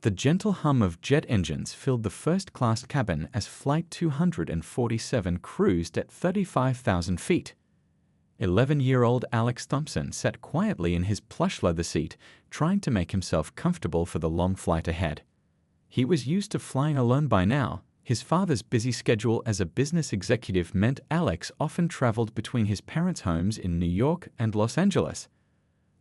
The gentle hum of jet engines filled the first-class cabin as Flight 247 cruised at 35,000 feet. 11-year-old Alex Thompson sat quietly in his plush leather seat, trying to make himself comfortable for the long flight ahead. He was used to flying alone by now. His father's busy schedule as a business executive meant Alex often traveled between his parents' homes in New York and Los Angeles.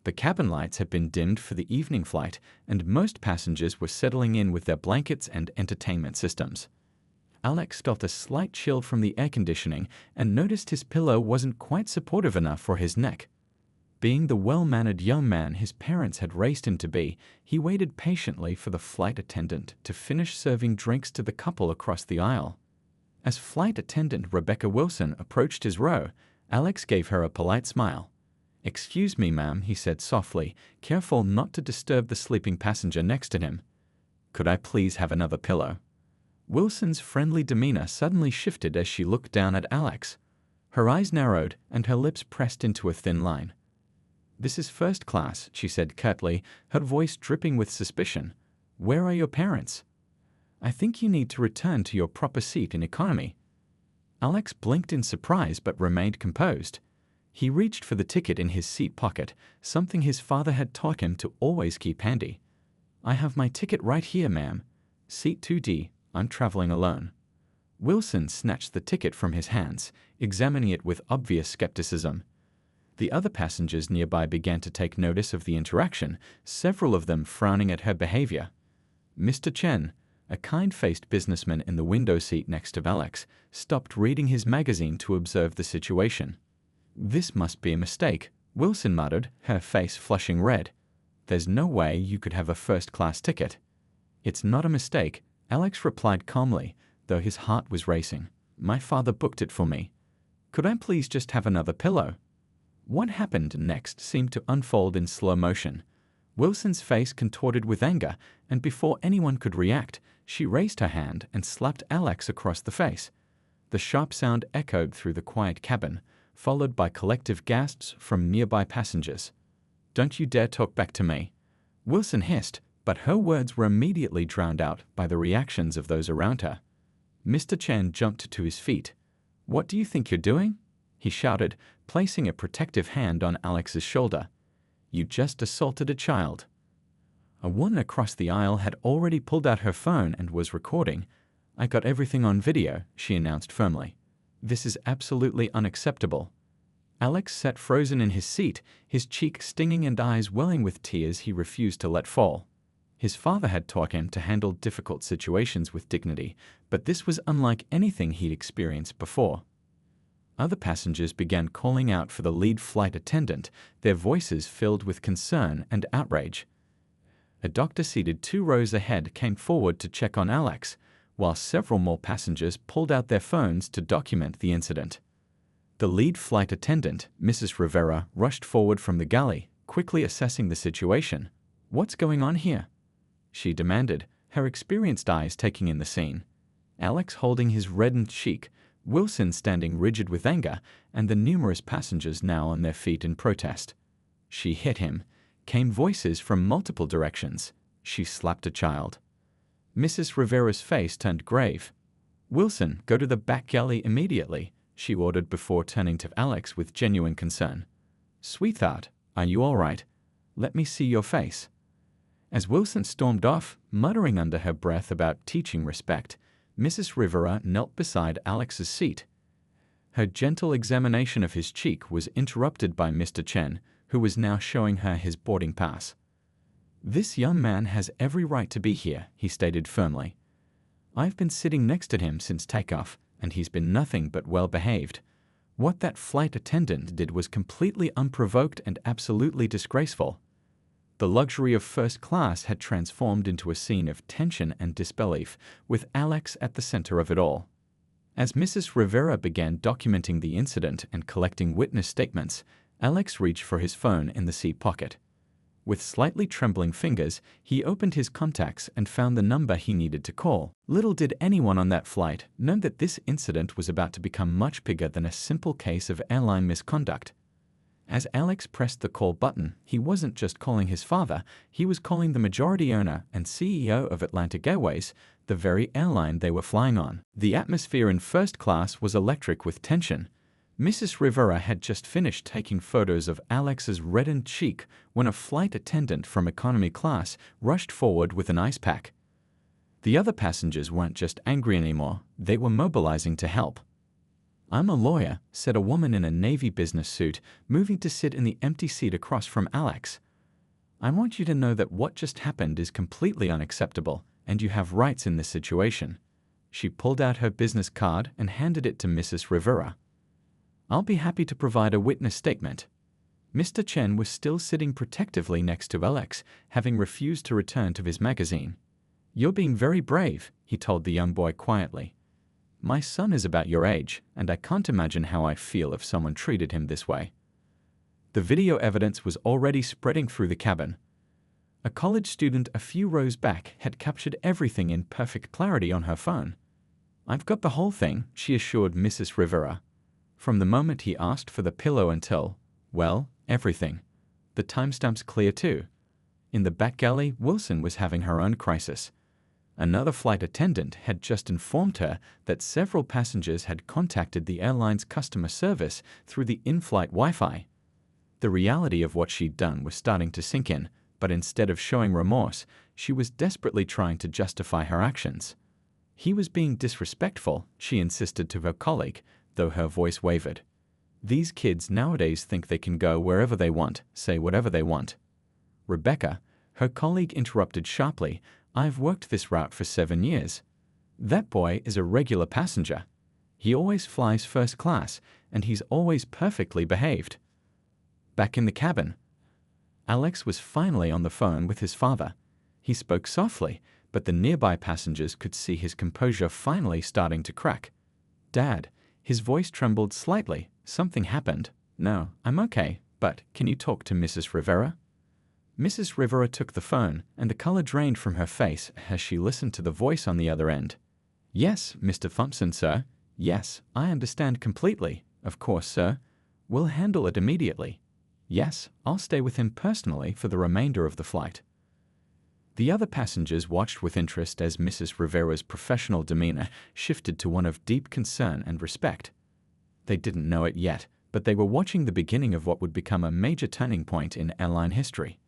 The cabin lights had been dimmed for the evening flight, and most passengers were settling in with their blankets and entertainment systems. Alex felt a slight chill from the air conditioning and noticed his pillow wasn't quite supportive enough for his neck. Being the well-mannered young man his parents had raised him to be, he waited patiently for the flight attendant to finish serving drinks to the couple across the aisle. As flight attendant Rebecca Wilson approached his row, Alex gave her a polite smile. "Excuse me, ma'am," he said softly, careful not to disturb the sleeping passenger next to him. "Could I please have another pillow?" Wilson's friendly demeanor suddenly shifted as she looked down at Alex. Her eyes narrowed and her lips pressed into a thin line. "This is first class," she said curtly, her voice dripping with suspicion. "Where are your parents?" "I think you need to return to your proper seat in economy." Alex blinked in surprise but remained composed. He reached for the ticket in his seat pocket, something his father had taught him to always keep handy. "I have my ticket right here, ma'am. Seat 2D. I'm traveling alone." Wilson snatched the ticket from his hands, examining it with obvious skepticism. The other passengers nearby began to take notice of the interaction, several of them frowning at her behavior. Mr. Chen, a kind-faced businessman in the window seat next to Alex, stopped reading his magazine to observe the situation. "This must be a mistake," Wilson muttered, her face flushing red. "There's no way you could have a first-class ticket." "It's not a mistake," Alex replied calmly, though his heart was racing. "My father booked it for me. Could I please just have another pillow?" What happened next seemed to unfold in slow motion. Wilson's face contorted with anger, and before anyone could react, she raised her hand and slapped Alex across the face. The sharp sound echoed through the quiet cabin, followed by collective gasps from nearby passengers. "Don't you dare talk back to me," Wilson hissed, but her words were immediately drowned out by the reactions of those around her. Mr. Chen jumped to his feet. "What do you think you're doing?" he shouted, placing a protective hand on Alex's shoulder. "You just assaulted a child." A woman across the aisle had already pulled out her phone and was recording. "I got everything on video," she announced firmly. "This is absolutely unacceptable." Alex sat frozen in his seat, his cheek stinging and eyes welling with tears he refused to let fall. His father had taught him to handle difficult situations with dignity, but this was unlike anything he'd experienced before. Other passengers began calling out for the lead flight attendant, their voices filled with concern and outrage. A doctor seated 2 rows ahead came forward to check on Alex, while several more passengers pulled out their phones to document the incident. The lead flight attendant, Mrs. Rivera, rushed forward from the galley, quickly assessing the situation. "What's going on here?" she demanded, her experienced eyes taking in the scene. Alex holding his reddened cheek, Wilson standing rigid with anger, and the numerous passengers now on their feet in protest. "She hit him," came voices from multiple directions. "She slapped a child." Mrs. Rivera's face turned grave. "Wilson, go to the back galley immediately," she ordered before turning to Alex with genuine concern. "Sweetheart, are you all right? Let me see your face." As Wilson stormed off, muttering under her breath about teaching respect, Mrs. Rivera knelt beside Alex's seat. Her gentle examination of his cheek was interrupted by Mr. Chen, who was now showing her his boarding pass. "This young man has every right to be here," he stated firmly. "I've been sitting next to him since takeoff, and he's been nothing but well-behaved. What that flight attendant did was completely unprovoked and absolutely disgraceful." The luxury of first class had transformed into a scene of tension and disbelief, with Alex at the center of it all. As Mrs. Rivera began documenting the incident and collecting witness statements, Alex reached for his phone in the seat pocket. With slightly trembling fingers, he opened his contacts and found the number he needed to call. Little did anyone on that flight know that this incident was about to become much bigger than a simple case of airline misconduct. As Alex pressed the call button, he wasn't just calling his father, he was calling the majority owner and CEO of Atlantic Airways, the very airline they were flying on. The atmosphere in first class was electric with tension. Mrs. Rivera had just finished taking photos of Alex's reddened cheek when a flight attendant from economy class rushed forward with an ice pack. The other passengers weren't just angry anymore, they were mobilizing to help. "I'm a lawyer," said a woman in a navy business suit, moving to sit in the empty seat across from Alex. "I want you to know that what just happened is completely unacceptable, and you have rights in this situation." She pulled out her business card and handed it to Mrs. Rivera. "I'll be happy to provide a witness statement." Mr. Chen was still sitting protectively next to Alex, having refused to return to his magazine. "You're being very brave," he told the young boy quietly. "My son is about your age, and I can't imagine how I feel if someone treated him this way." The video evidence was already spreading through the cabin. A college student a few rows back had captured everything in perfect clarity on her phone. "I've got the whole thing," she assured Mrs. Rivera. "From the moment he asked for the pillow until, well, everything. The timestamp's clear too." In the back galley, Wilson was having her own crisis. Another flight attendant had just informed her that several passengers had contacted the airline's customer service through the in-flight Wi-Fi. The reality of what she'd done was starting to sink in, but instead of showing remorse, she was desperately trying to justify her actions. "He was being disrespectful," she insisted to her colleague, though her voice wavered. "These kids nowadays think they can go wherever they want, say whatever they want." "Rebecca," her colleague interrupted sharply, "I've worked this route for 7 years. That boy is a regular passenger. He always flies first class, and he's always perfectly behaved." Back in the cabin, Alex was finally on the phone with his father. He spoke softly, but the nearby passengers could see his composure finally starting to crack. "Dad," his voice trembled slightly. "Something happened." "No, I'm okay, but can you talk to Mrs. Rivera?" Mrs. Rivera took the phone, and the color drained from her face as she listened to the voice on the other end. "Yes, Mr. Thompson, sir. Yes, I understand completely. Of course, sir. We'll handle it immediately. Yes, I'll stay with him personally for the remainder of the flight." The other passengers watched with interest as Mrs. Rivera's professional demeanor shifted to one of deep concern and respect. They didn't know it yet, but they were watching the beginning of what would become a major turning point in airline history.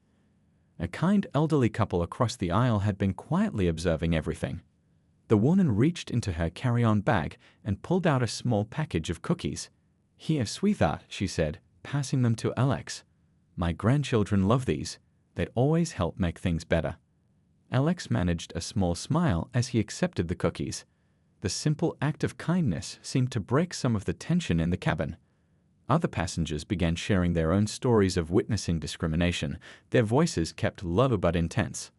A kind elderly couple across the aisle had been quietly observing everything. The woman reached into her carry-on bag and pulled out a small package of cookies. "Here, sweetheart," she said, passing them to Alex. "My grandchildren love these. They always help make things better." Alex managed a small smile as he accepted the cookies. The simple act of kindness seemed to break some of the tension in the cabin. Other passengers began sharing their own stories of witnessing discrimination, their voices kept low but intense.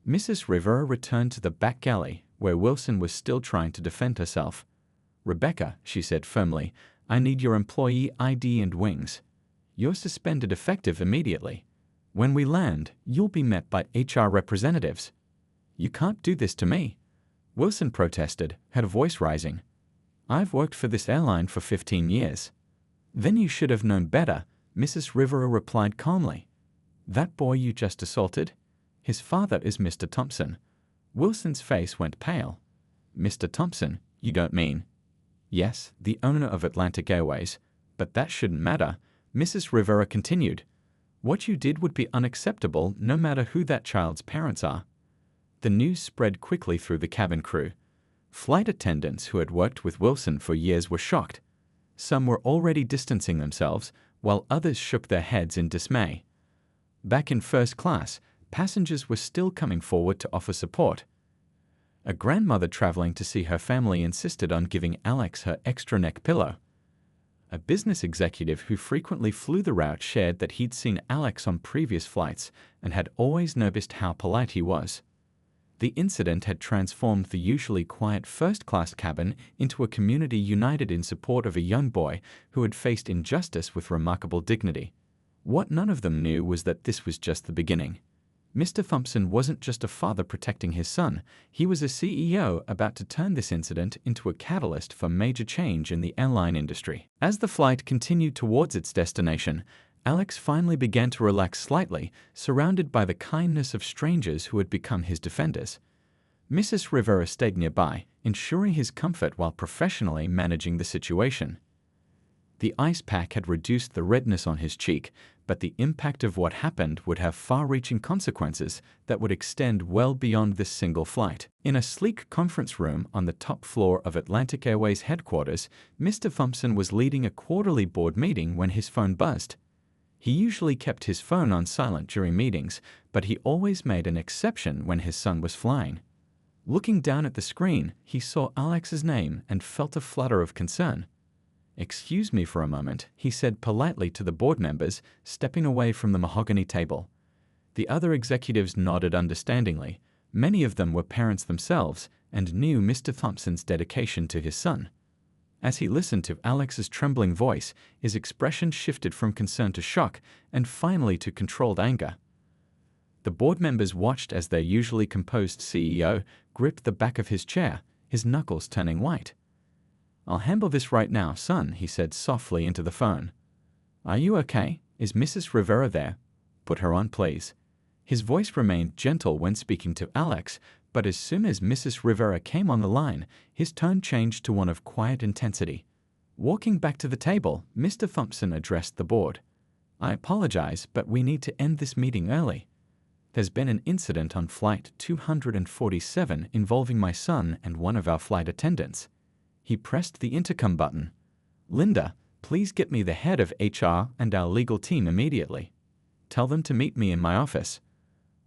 Mrs. Rivera returned to the back galley, where Wilson was still trying to defend herself. "Rebecca," she said firmly, "I need your employee ID and wings. You're suspended effective immediately. When we land, you'll be met by HR representatives." "You can't do this to me," Wilson protested, her voice rising. "I've worked for this airline for 15 years. "Then you should have known better," Mrs. Rivera replied calmly. "That boy you just assaulted? His father is Mr. Thompson." Wilson's face went pale. "Mr. Thompson, you don't mean?" "Yes, the owner of Atlantic Airways. But that shouldn't matter," Mrs. Rivera continued. "What you did would be unacceptable no matter who that child's parents are." The news spread quickly through the cabin crew. Flight attendants who had worked with Wilson for years were shocked. Some were already distancing themselves, while others shook their heads in dismay. Back in first class, passengers were still coming forward to offer support. A grandmother traveling to see her family insisted on giving Alex her extra neck pillow. A business executive who frequently flew the route shared that he'd seen Alex on previous flights and had always noticed how polite he was. The incident had transformed the usually quiet first-class cabin into a community united in support of a young boy who had faced injustice with remarkable dignity. What none of them knew was that this was just the beginning. Mr. Thompson wasn't just a father protecting his son, he was a CEO about to turn this incident into a catalyst for major change in the airline industry. As the flight continued towards its destination, Alex finally began to relax slightly, surrounded by the kindness of strangers who had become his defenders. Mrs. Rivera stayed nearby, ensuring his comfort while professionally managing the situation. The ice pack had reduced the redness on his cheek, but the impact of what happened would have far-reaching consequences that would extend well beyond this single flight. In a sleek conference room on the top floor of Atlantic Airways headquarters, Mr. Thompson was leading a quarterly board meeting when his phone buzzed. He usually kept his phone on silent during meetings, but he always made an exception when his son was flying. Looking down at the screen, he saw Alex's name and felt a flutter of concern. "Excuse me for a moment," he said politely to the board members, stepping away from the mahogany table. The other executives nodded understandingly. Many of them were parents themselves and knew Mr. Thompson's dedication to his son. As he listened to Alex's trembling voice, his expression shifted from concern to shock and finally to controlled anger. The board members watched as their usually composed CEO gripped the back of his chair, his knuckles turning white. "I'll handle this right now, son," he said softly into the phone. "Are you okay? Is Mrs. Rivera there? Put her on, please." His voice remained gentle when speaking to Alex, but as soon as Mrs. Rivera came on the line, his tone changed to one of quiet intensity. Walking back to the table, Mr. Thompson addressed the board. "I apologize, but we need to end this meeting early. There's been an incident on Flight 247 involving my son and one of our flight attendants." He pressed the intercom button. "Linda, please get me the head of HR and our legal team immediately. Tell them to meet me in my office."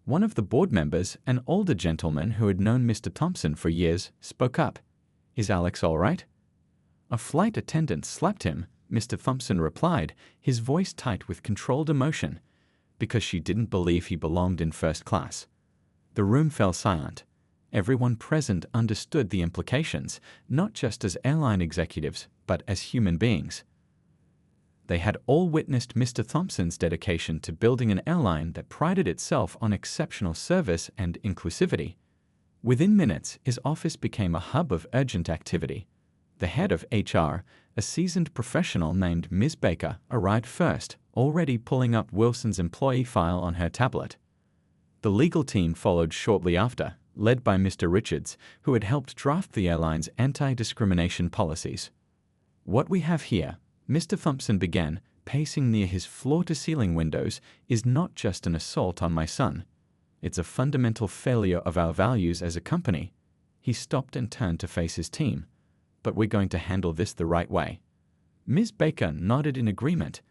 One of the board members, an older gentleman who had known Mr. Thompson for years, spoke up. "Is Alex all right?" "A flight attendant slapped him," Mr. Thompson replied, his voice tight with controlled emotion, "because she didn't believe he belonged in first class." The room fell silent. Everyone present understood the implications, not just as airline executives, but as human beings. They had all witnessed Mr. Thompson's dedication to building an airline that prided itself on exceptional service and inclusivity. Within minutes, his office became a hub of urgent activity. The head of HR, a seasoned professional named Ms. Baker, arrived first, already pulling up Wilson's employee file on her tablet. The legal team followed shortly after, led by Mr. Richards, who had helped draft the airline's anti-discrimination policies. "What we have here," Mr. Thompson began, pacing near his floor-to-ceiling windows, "is not just an assault on my son. It's a fundamental failure of our values as a company." He stopped and turned to face his team. "But we're going to handle this the right way." Ms. Baker nodded in agreement.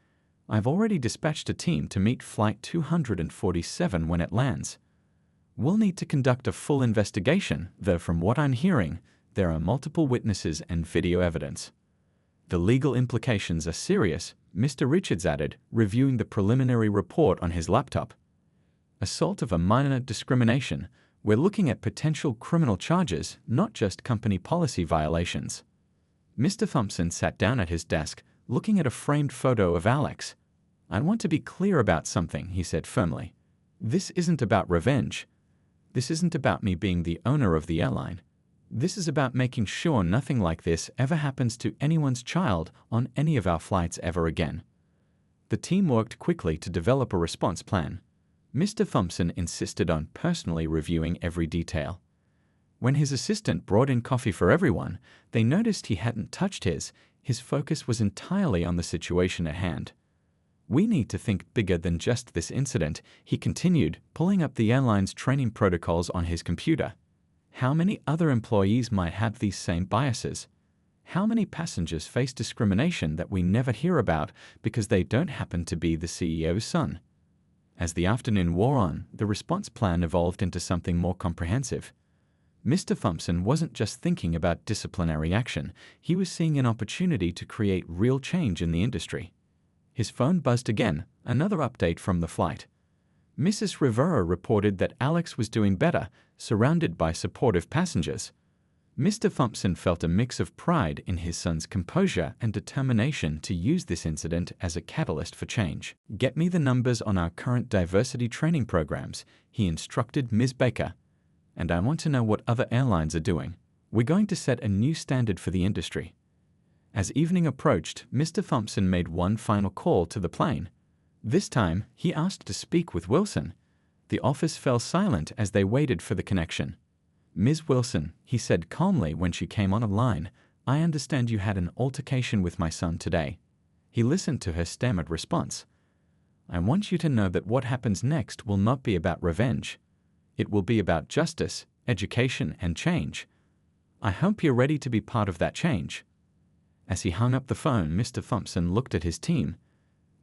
"I've already dispatched a team to meet Flight 247 when it lands. We'll need to conduct a full investigation, though from what I'm hearing, there are multiple witnesses and video evidence." "The legal implications are serious," Mr. Richards added, reviewing the preliminary report on his laptop. "Assault of a minor discrimination. We're looking at potential criminal charges, not just company policy violations." Mr. Thompson sat down at his desk, looking at a framed photo of Alex. "I want to be clear about something," he said firmly. "This isn't about revenge. This isn't about me being the owner of the airline. This is about making sure nothing like this ever happens to anyone's child on any of our flights ever again." The team worked quickly to develop a response plan. Mr. Thompson insisted on personally reviewing every detail. When his assistant brought in coffee for everyone, they noticed he hadn't touched his. His focus was entirely on the situation at hand. "We need to think bigger than just this incident," he continued, pulling up the airline's training protocols on his computer. "How many other employees might have these same biases? How many passengers face discrimination that we never hear about because they don't happen to be the CEO's son?" As the afternoon wore on, the response plan evolved into something more comprehensive. Mr. Thompson wasn't just thinking about disciplinary action, he was seeing an opportunity to create real change in the industry. His phone buzzed again, another update from the flight. Mrs. Rivera reported that Alex was doing better, surrounded by supportive passengers. Mr. Thompson felt a mix of pride in his son's composure and determination to use this incident as a catalyst for change. "Get me the numbers on our current diversity training programs," he instructed Ms. Baker. "And I want to know what other airlines are doing. We're going to set a new standard for the industry." As evening approached, Mr. Thompson made one final call to the plane. This time, he asked to speak with Wilson. The office fell silent as they waited for the connection. "Ms. Wilson," he said calmly when she came on a line, "I understand you had an altercation with my son today." He listened to her stammered response. "I want you to know that what happens next will not be about revenge. It will be about justice, education, and change. I hope you're ready to be part of that change." As he hung up the phone, Mr. Thompson looked at his team.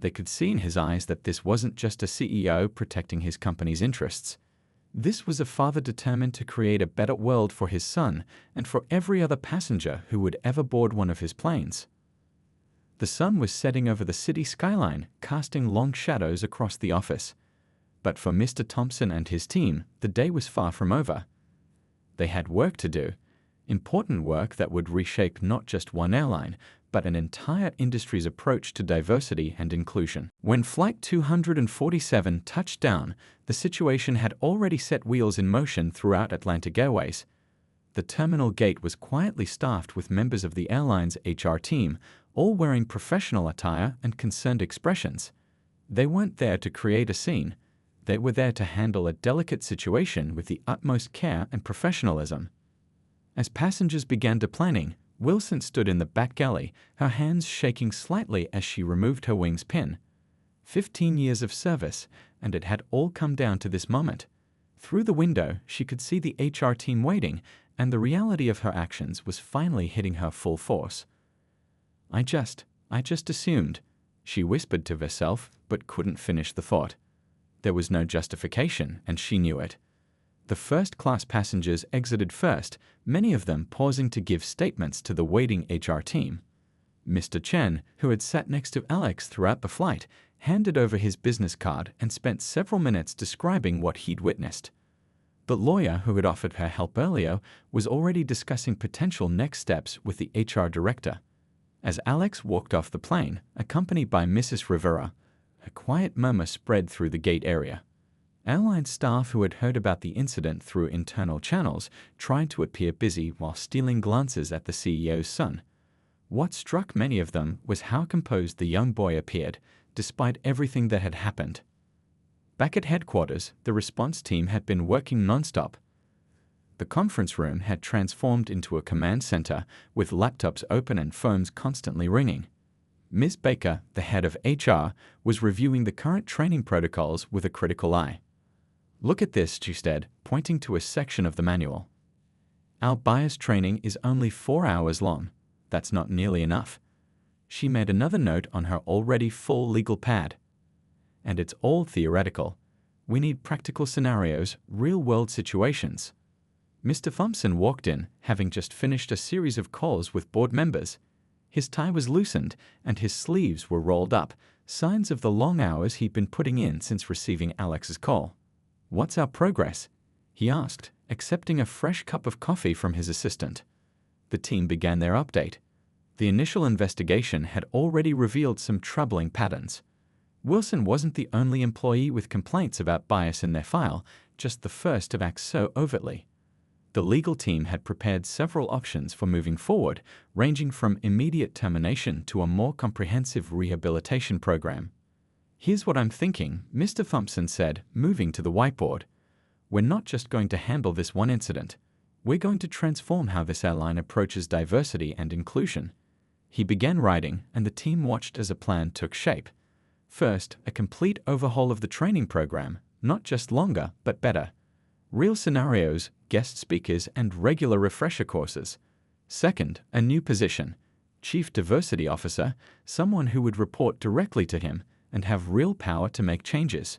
They could see in his eyes that this wasn't just a CEO protecting his company's interests. This was a father determined to create a better world for his son and for every other passenger who would ever board one of his planes. The sun was setting over the city skyline, casting long shadows across the office. But for Mr. Thompson and his team, the day was far from over. They had work to do, important work that would reshape not just one airline, but an entire industry's approach to diversity and inclusion. When Flight 247 touched down, the situation had already set wheels in motion throughout Atlantic Airways. The terminal gate was quietly staffed with members of the airline's HR team, all wearing professional attire and concerned expressions. They weren't there to create a scene. They were there to handle a delicate situation with the utmost care and professionalism. As passengers began deplaning, Wilson stood in the back galley, her hands shaking slightly as she removed her wings pin. 15 years of service, and it had all come down to this moment. Through the window, she could see the HR team waiting, and the reality of her actions was finally hitting her full force. I just assumed," she whispered to herself, but couldn't finish the thought. There was no justification, and she knew it. The first-class passengers exited first, many of them pausing to give statements to the waiting HR team. Mr. Chen, who had sat next to Alex throughout the flight, handed over his business card and spent several minutes describing what he'd witnessed. The lawyer who had offered her help earlier was already discussing potential next steps with the HR director. As Alex walked off the plane, accompanied by Mrs. Rivera, a quiet murmur spread through the gate area. Airline staff who had heard about the incident through internal channels tried to appear busy while stealing glances at the CEO's son. What struck many of them was how composed the young boy appeared, despite everything that had happened. Back at headquarters, the response team had been working nonstop. The conference room had transformed into a command center, with laptops open and phones constantly ringing. Ms. Baker, the head of HR, was reviewing the current training protocols with a critical eye. "Look at this," she said, pointing to a section of the manual. "Our bias training is only 4 hours long. That's not nearly enough." She made another note on her already full legal pad. "And it's all theoretical. We need practical scenarios, real-world situations." Mr. Thompson walked in, having just finished a series of calls with board members. His tie was loosened, and his sleeves were rolled up, signs of the long hours he'd been putting in since receiving Alex's call. "What's our progress?" he asked, accepting a fresh cup of coffee from his assistant. The team began their update. The initial investigation had already revealed some troubling patterns. Wilson wasn't the only employee with complaints about bias in their file, just the first to act so overtly. The legal team had prepared several options for moving forward, ranging from immediate termination to a more comprehensive rehabilitation program. "Here's what I'm thinking," Mr. Thompson said, moving to the whiteboard. "We're not just going to handle this one incident. We're going to transform how this airline approaches diversity and inclusion." He began writing, and the team watched as a plan took shape. First, a complete overhaul of the training program, not just longer, but better. Real scenarios, guest speakers, and regular refresher courses. Second, a new position, Chief Diversity Officer, someone who would report directly to him and have real power to make changes.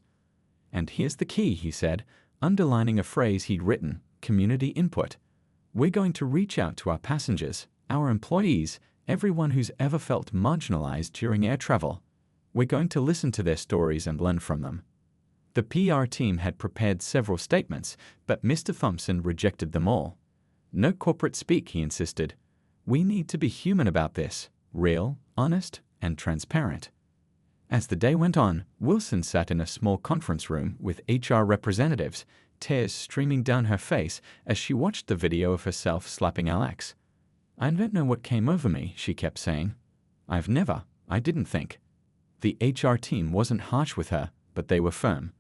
"And here's the key," he said, underlining a phrase he'd written, community input. "We're going to reach out to our passengers, our employees, everyone who's ever felt marginalized during air travel. We're going to listen to their stories and learn from them." The PR team had prepared several statements, but Mr. Thompson rejected them all. "No corporate speak," he insisted. "We need to be human about this, real, honest, and transparent." As the day went on, Wilson sat in a small conference room with HR representatives, tears streaming down her face as she watched the video of herself slapping Alex. "I don't know what came over me," she kept saying. I didn't think." The HR team wasn't harsh with her, but they were firm.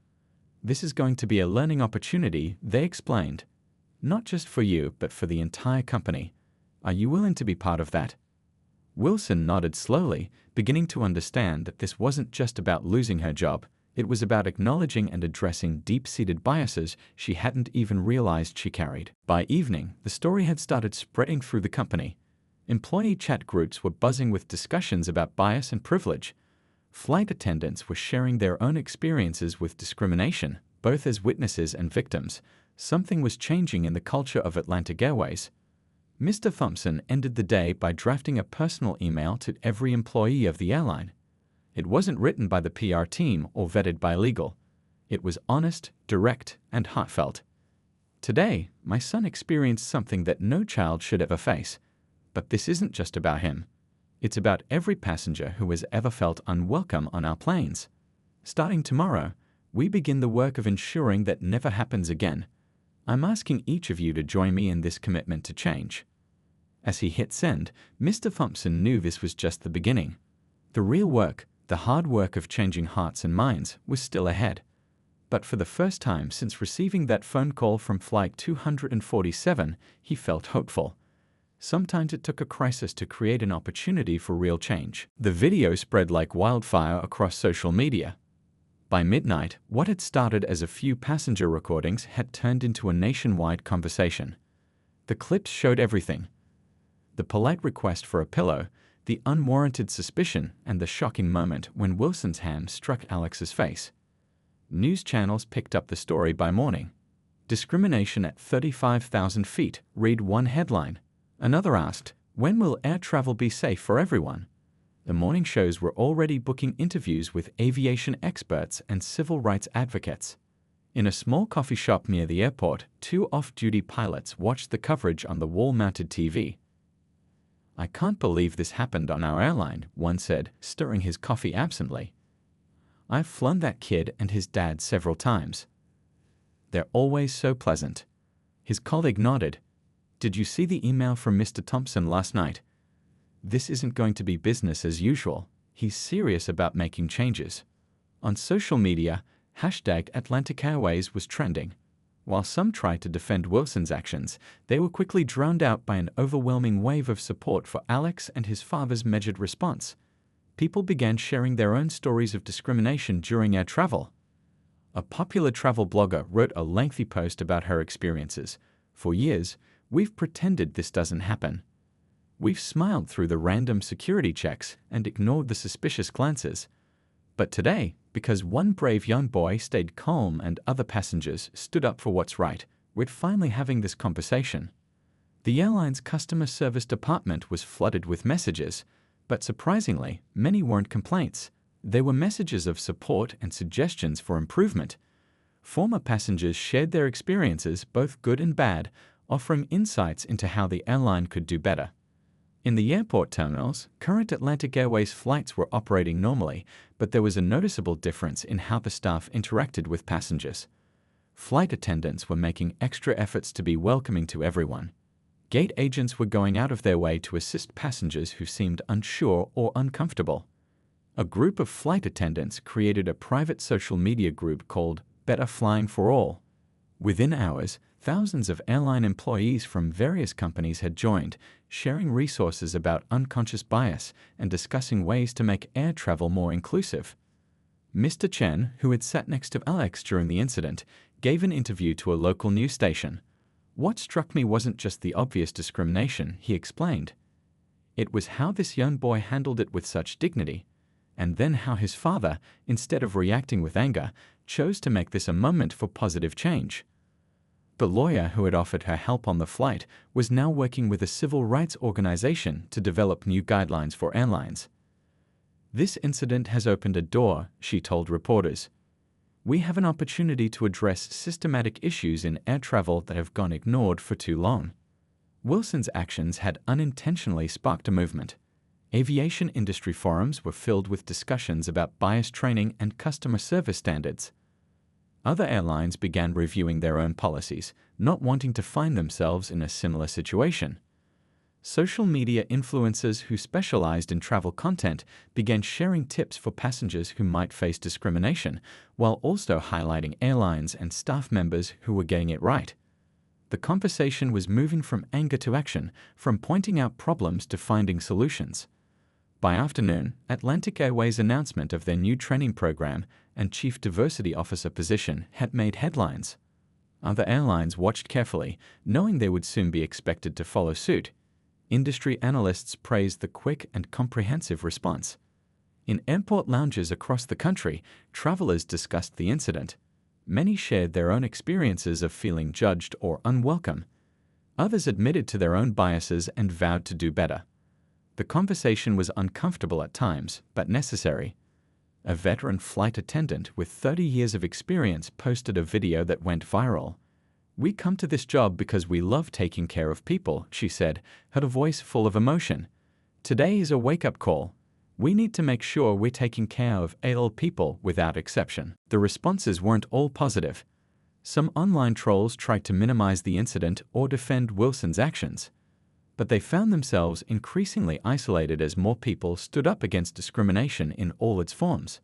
"This is going to be a learning opportunity," they explained. "Not just for you, but for the entire company. Are you willing to be part of that?" Wilson nodded slowly, beginning to understand that this wasn't just about losing her job. It was about acknowledging and addressing deep-seated biases she hadn't even realized she carried. By evening, the story had started spreading through the company. Employee chat groups were buzzing with discussions about bias and privilege. Flight attendants were sharing their own experiences with discrimination, both as witnesses and victims. Something was changing in the culture of Atlantic Airways. Mr. Thompson ended the day by drafting a personal email to every employee of the airline. It wasn't written by the PR team or vetted by legal. It was honest, direct, and heartfelt. "Today, my son experienced something that no child should ever face. But this isn't just about him. It's about every passenger who has ever felt unwelcome on our planes. Starting tomorrow, we begin the work of ensuring that never happens again. I'm asking each of you to join me in this commitment to change." As he hit send, Mr. Thompson knew this was just the beginning. The real work, the hard work of changing hearts and minds, was still ahead. But for the first time since receiving that phone call from Flight 247, he felt hopeful. Sometimes it took a crisis to create an opportunity for real change. The video spread like wildfire across social media. By midnight, what had started as a few passenger recordings had turned into a nationwide conversation. The clips showed everything: the polite request for a pillow, the unwarranted suspicion, and the shocking moment when Wilson's hand struck Alex's face. News channels picked up the story by morning. "Discrimination at 35,000 feet," read one headline. Another asked, "When will air travel be safe for everyone?" The morning shows were already booking interviews with aviation experts and civil rights advocates. In a small coffee shop near the airport, two off-duty pilots watched the coverage on the wall-mounted TV. "I can't believe this happened on our airline," one said, stirring his coffee absently. "I've flown that kid and his dad several times. They're always so pleasant." His colleague nodded. "Did you see the email from Mr. Thompson last night? This isn't going to be business as usual. He's serious about making changes." On social media, #Atlantic Airways was trending. While some tried to defend Wilson's actions, they were quickly drowned out by an overwhelming wave of support for Alex and his father's measured response. People began sharing their own stories of discrimination during air travel. A popular travel blogger wrote a lengthy post about her experiences. "For years, we've pretended this doesn't happen. We've smiled through the random security checks and ignored the suspicious glances. But today, because one brave young boy stayed calm and other passengers stood up for what's right, we're finally having this conversation." The airline's customer service department was flooded with messages, but surprisingly, many weren't complaints. They were messages of support and suggestions for improvement. Former passengers shared their experiences, both good and bad, offering insights into how the airline could do better. In the airport terminals, current Atlantic Airways flights were operating normally, but there was a noticeable difference in how the staff interacted with passengers. Flight attendants were making extra efforts to be welcoming to everyone. Gate agents were going out of their way to assist passengers who seemed unsure or uncomfortable. A group of flight attendants created a private social media group called Better Flying for All. Within hours, thousands of airline employees from various companies had joined, sharing resources about unconscious bias and discussing ways to make air travel more inclusive. Mr. Chen, who had sat next to Alex during the incident, gave an interview to a local news station. "What struck me wasn't just the obvious discrimination," he explained. "It was how this young boy handled it with such dignity, and then how his father, instead of reacting with anger, chose to make this a moment for positive change." The lawyer who had offered her help on the flight was now working with a civil rights organization to develop new guidelines for airlines. "This incident has opened a door," she told reporters. "We have an opportunity to address systematic issues in air travel that have gone ignored for too long." Wilson's actions had unintentionally sparked a movement. Aviation industry forums were filled with discussions about bias training and customer service standards. Other airlines began reviewing their own policies, not wanting to find themselves in a similar situation. Social media influencers who specialized in travel content began sharing tips for passengers who might face discrimination, while also highlighting airlines and staff members who were getting it right. The conversation was moving from anger to action, from pointing out problems to finding solutions. By afternoon, Atlantic Airways' announcement of their new training program and Chief Diversity Officer position had made headlines. Other airlines watched carefully, knowing they would soon be expected to follow suit. Industry analysts praised the quick and comprehensive response. In airport lounges across the country, travelers discussed the incident. Many shared their own experiences of feeling judged or unwelcome. Others admitted to their own biases and vowed to do better. The conversation was uncomfortable at times, but necessary. A veteran flight attendant with 30 years of experience posted a video that went viral. "We come to this job because we love taking care of people," she said, her voice full of emotion. "Today is a wake-up call. We need to make sure we're taking care of all people without exception." The responses weren't all positive. Some online trolls tried to minimize the incident or defend Wilson's actions. But they found themselves increasingly isolated as more people stood up against discrimination in all its forms.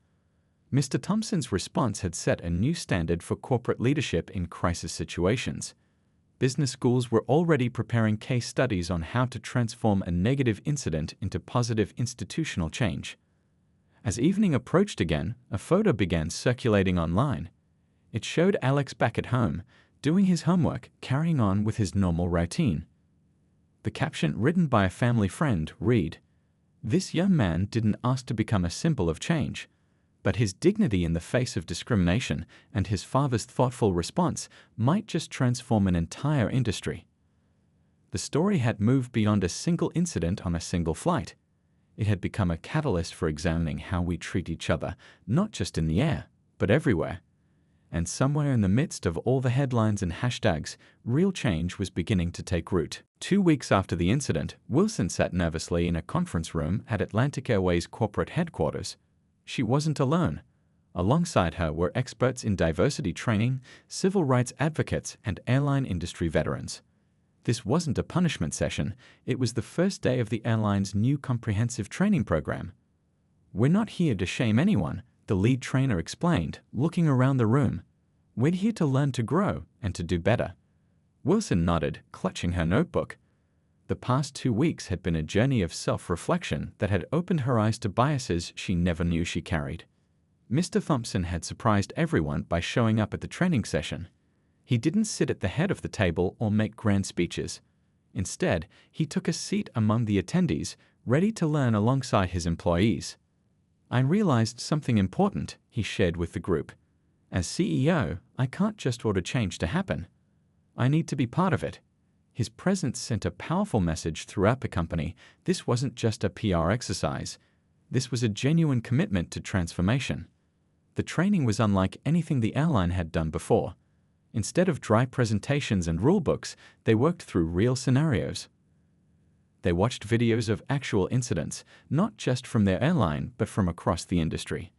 Mr. Thompson's response had set a new standard for corporate leadership in crisis situations. Business schools were already preparing case studies on how to transform a negative incident into positive institutional change. As evening approached again, a photo began circulating online. It showed Alex back at home, doing his homework, carrying on with his normal routine. The caption, written by a family friend, read, "This young man didn't ask to become a symbol of change, but his dignity in the face of discrimination and his father's thoughtful response might just transform an entire industry." The story had moved beyond a single incident on a single flight. It had become a catalyst for examining how we treat each other, not just in the air, but everywhere. And somewhere in the midst of all the headlines and hashtags, real change was beginning to take root. 2 weeks after the incident, Wilson sat nervously in a conference room at Atlantic Airways corporate headquarters. She wasn't alone. Alongside her were experts in diversity training, civil rights advocates, and airline industry veterans. This wasn't a punishment session, it was the first day of the airline's new comprehensive training program. "We're not here to shame anyone," the lead trainer explained, looking around the room. "We're here to learn to grow and to do better." Wilson nodded, clutching her notebook. The past 2 weeks had been a journey of self-reflection that had opened her eyes to biases she never knew she carried. Mr. Thompson had surprised everyone by showing up at the training session. He didn't sit at the head of the table or make grand speeches. Instead, he took a seat among the attendees, ready to learn alongside his employees. "I realized something important," he shared with the group. "As CEO, I can't just order change to happen. I need to be part of it." His presence sent a powerful message throughout the company. This wasn't just a PR exercise. This was a genuine commitment to transformation. The training was unlike anything the airline had done before. Instead of dry presentations and rulebooks, they worked through real scenarios. They watched videos of actual incidents, not just from their airline, but from across the industry.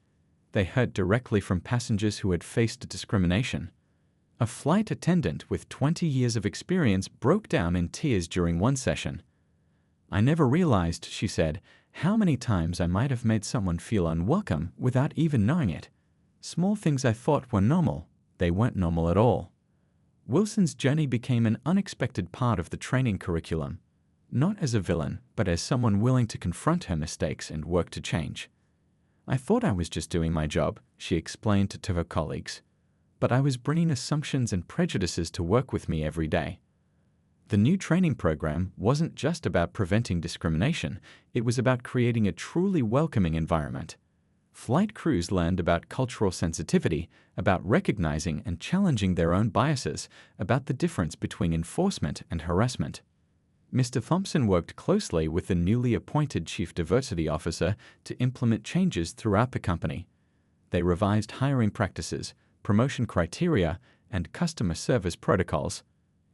They heard directly from passengers who had faced discrimination. A flight attendant with 20 years of experience broke down in tears during one session. "I never realized," she said, "how many times I might have made someone feel unwelcome without even knowing it. Small things I thought were normal, they weren't normal at all." Wilson's journey became an unexpected part of the training curriculum, not as a villain, but as someone willing to confront her mistakes and work to change. "I thought I was just doing my job," she explained to her colleagues. "But I was bringing assumptions and prejudices to work with me every day." The new training program wasn't just about preventing discrimination, it was about creating a truly welcoming environment. Flight crews learned about cultural sensitivity, about recognizing and challenging their own biases, about the difference between enforcement and harassment. Mr. Thompson worked closely with the newly appointed Chief Diversity Officer to implement changes throughout the company. They revised hiring practices, promotion criteria, and customer service protocols.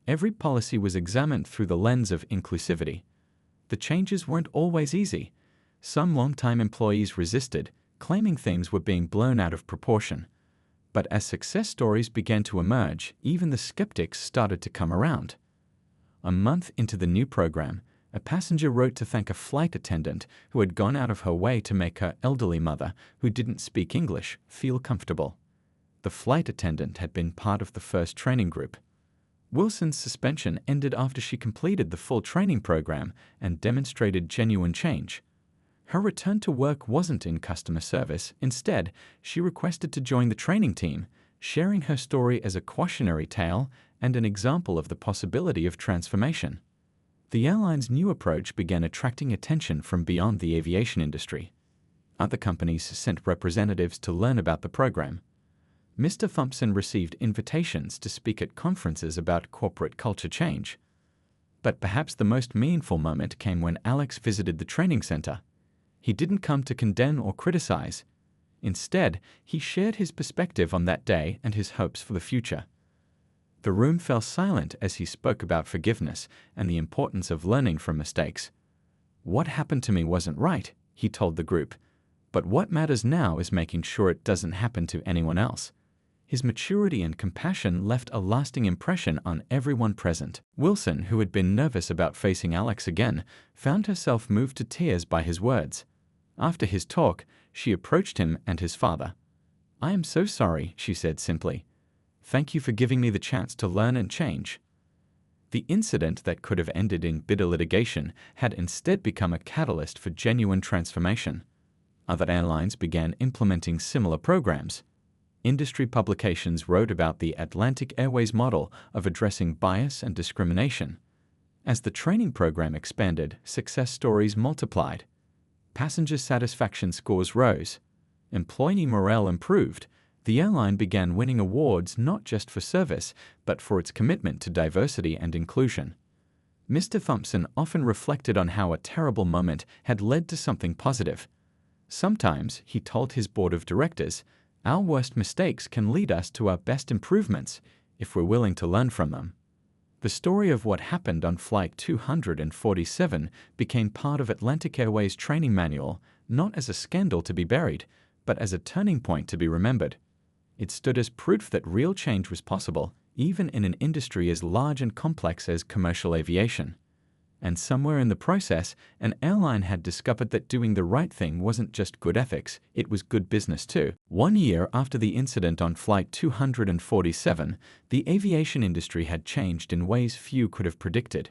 Every policy was examined through the lens of inclusivity. The changes weren't always easy. Some longtime employees resisted, claiming things were being blown out of proportion. But as success stories began to emerge, even the skeptics started to come around. A month into the new program, A passenger wrote to thank a flight attendant who had gone out of her way to make her elderly mother, who didn't speak English, feel comfortable. The flight attendant had been part of the first training group. Wilson's suspension ended after she completed the full training program and demonstrated genuine change. Her return to work wasn't in customer service. Instead, she requested to join the training team, sharing her story as a cautionary tale and an example of the possibility of transformation. The airline's new approach began attracting attention from beyond the aviation industry. Other companies sent representatives to learn about the program. Mr. Thompson received invitations to speak at conferences about corporate culture change. But perhaps the most meaningful moment came when Alex visited the training center. He didn't come to condemn or criticize. Instead, he shared his perspective on that day and his hopes for the future. The room fell silent as he spoke about forgiveness and the importance of learning from mistakes. "What happened to me wasn't right," he told the group. "But what matters now is making sure it doesn't happen to anyone else." His maturity and compassion left a lasting impression on everyone present. Wilson, who had been nervous about facing Alex again, found herself moved to tears by his words. After his talk, she approached him and his father. "I am so sorry," she said simply. "Thank you for giving me the chance to learn and change." The incident that could have ended in bitter litigation had instead become a catalyst for genuine transformation. Other airlines began implementing similar programs. Industry publications wrote about the Atlantic Airways model of addressing bias and discrimination. As the training program expanded, success stories multiplied. Passenger satisfaction scores rose. Employee morale improved. The airline began winning awards not just for service, but for its commitment to diversity and inclusion. Mr. Thompson often reflected on how a terrible moment had led to something positive. Sometimes, he told his board of directors, "Our worst mistakes can lead us to our best improvements if we're willing to learn from them." The story of what happened on Flight 247 became part of Atlantic Airways' training manual, not as a scandal to be buried, but as a turning point to be remembered. It stood as proof that real change was possible, even in an industry as large and complex as commercial aviation. And somewhere in the process, an airline had discovered that doing the right thing wasn't just good ethics, it was good business too. 1 year after the incident on Flight 247, the aviation industry had changed in ways few could have predicted.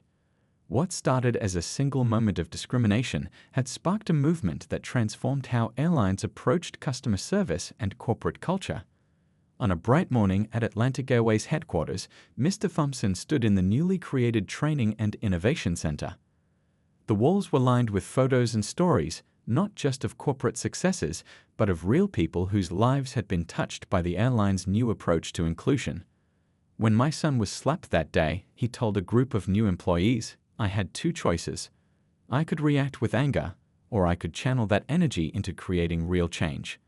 What started as a single moment of discrimination had sparked a movement that transformed how airlines approached customer service and corporate culture. On a bright morning at Atlantic Airways headquarters, Mr. Thompson stood in the newly created Training and Innovation Center. The walls were lined with photos and stories, not just of corporate successes, but of real people whose lives had been touched by the airline's new approach to inclusion. "When my son was slapped that day," he told a group of new employees, "I had two choices. I could react with anger, or I could channel that energy into creating real change.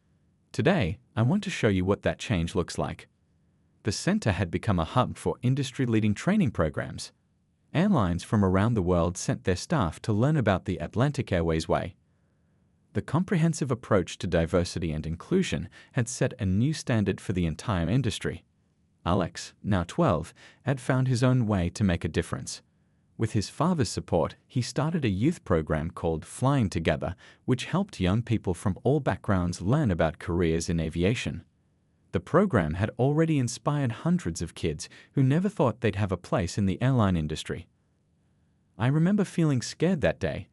Today, I want to show you what that change looks like." The center had become a hub for industry-leading training programs. Airlines from around the world sent their staff to learn about the Atlantic Airways way. The comprehensive approach to diversity and inclusion had set a new standard for the entire industry. Alex, now 12, had found his own way to make a difference. With his father's support, he started a youth program called Flying Together, which helped young people from all backgrounds learn about careers in aviation. The program had already inspired hundreds of kids who never thought they'd have a place in the airline industry. "I remember feeling scared that day,"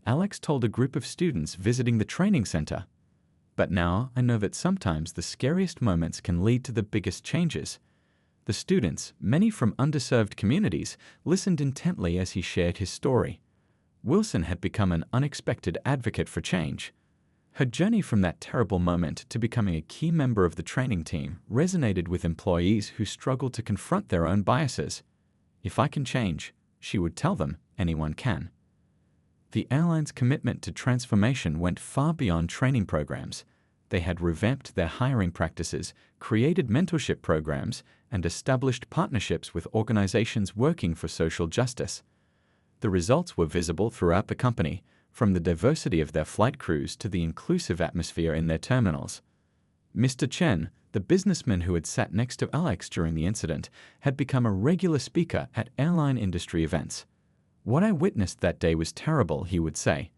Alex told a group of students visiting the training center. "But now I know that sometimes the scariest moments can lead to the biggest changes." The students, many from underserved communities, listened intently as he shared his story. Wilson had become an unexpected advocate for change. Her journey from that terrible moment to becoming a key member of the training team resonated with employees who struggled to confront their own biases. "If I can change," she would tell them, "anyone can." The airline's commitment to transformation went far beyond training programs. They had revamped their hiring practices, created mentorship programs, and established partnerships with organizations working for social justice. The results were visible throughout the company, from the diversity of their flight crews to the inclusive atmosphere in their terminals. Mr. Chen, the businessman who had sat next to Alex during the incident, had become a regular speaker at airline industry events. "What I witnessed that day was terrible," he would say.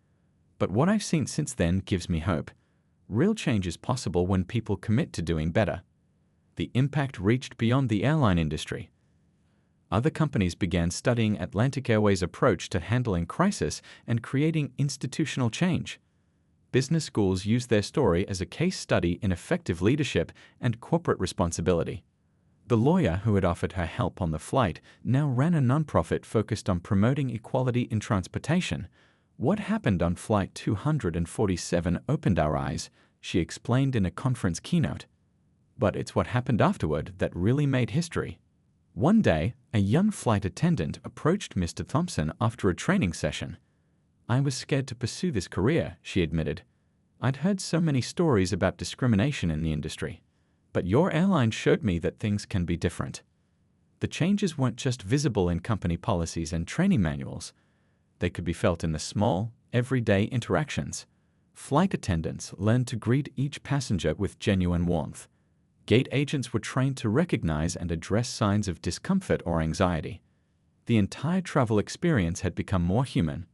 "But what I've seen since then gives me hope. Real change is possible when people commit to doing better." The impact reached beyond the airline industry. Other companies began studying Atlantic Airways' approach to handling crisis and creating institutional change. Business schools used their story as a case study in effective leadership and corporate responsibility. The lawyer who had offered her help on the flight now ran a nonprofit focused on promoting equality in transportation. "What happened on Flight 247 opened our eyes," she explained in a conference keynote. "But it's what happened afterward that really made history." One day, a young flight attendant approached Mr. Thompson after a training session. "I was scared to pursue this career," she admitted. "I'd heard so many stories about discrimination in the industry. But your airline showed me that things can be different." The changes weren't just visible in company policies and training manuals. They could be felt in the small, everyday interactions. Flight attendants learned to greet each passenger with genuine warmth. Gate agents were trained to recognize and address signs of discomfort or anxiety. The entire travel experience had become more human.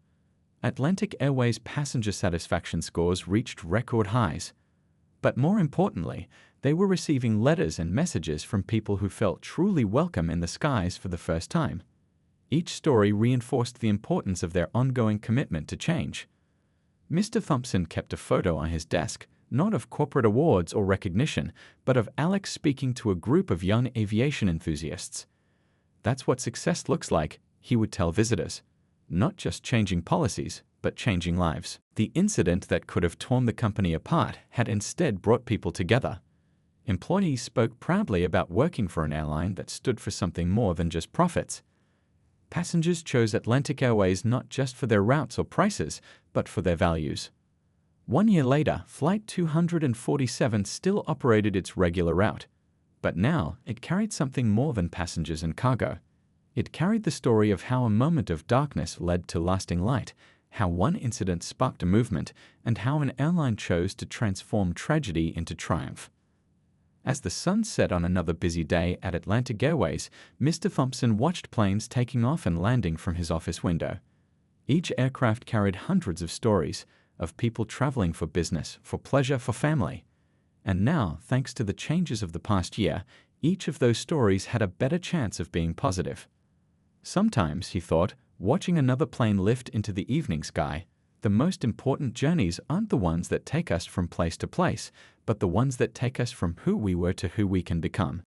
Atlantic Airways passenger satisfaction scores reached record highs. But more importantly, they were receiving letters and messages from people who felt truly welcome in the skies for the first time. Each story reinforced the importance of their ongoing commitment to change. Mr. Thompson kept a photo on his desk, not of corporate awards or recognition, but of Alex speaking to a group of young aviation enthusiasts. "That's what success looks like," he would tell visitors. "Not just changing policies, but changing lives." The incident that could have torn the company apart had instead brought people together. Employees spoke proudly about working for an airline that stood for something more than just profits. Passengers chose Atlantic Airways not just for their routes or prices, but for their values. 1 year later, Flight 247 still operated its regular route. But now, it carried something more than passengers and cargo. It carried the story of how a moment of darkness led to lasting light, how one incident sparked a movement, and how an airline chose to transform tragedy into triumph. As the sun set on another busy day at Atlantic Airways, Mr. Thompson watched planes taking off and landing from his office window. Each aircraft carried hundreds of stories, of people traveling for business, for pleasure, for family. And now, thanks to the changes of the past year, each of those stories had a better chance of being positive. Sometimes, he thought, watching another plane lift into the evening sky, the most important journeys aren't the ones that take us from place to place, but the ones that take us from who we were to who we can become.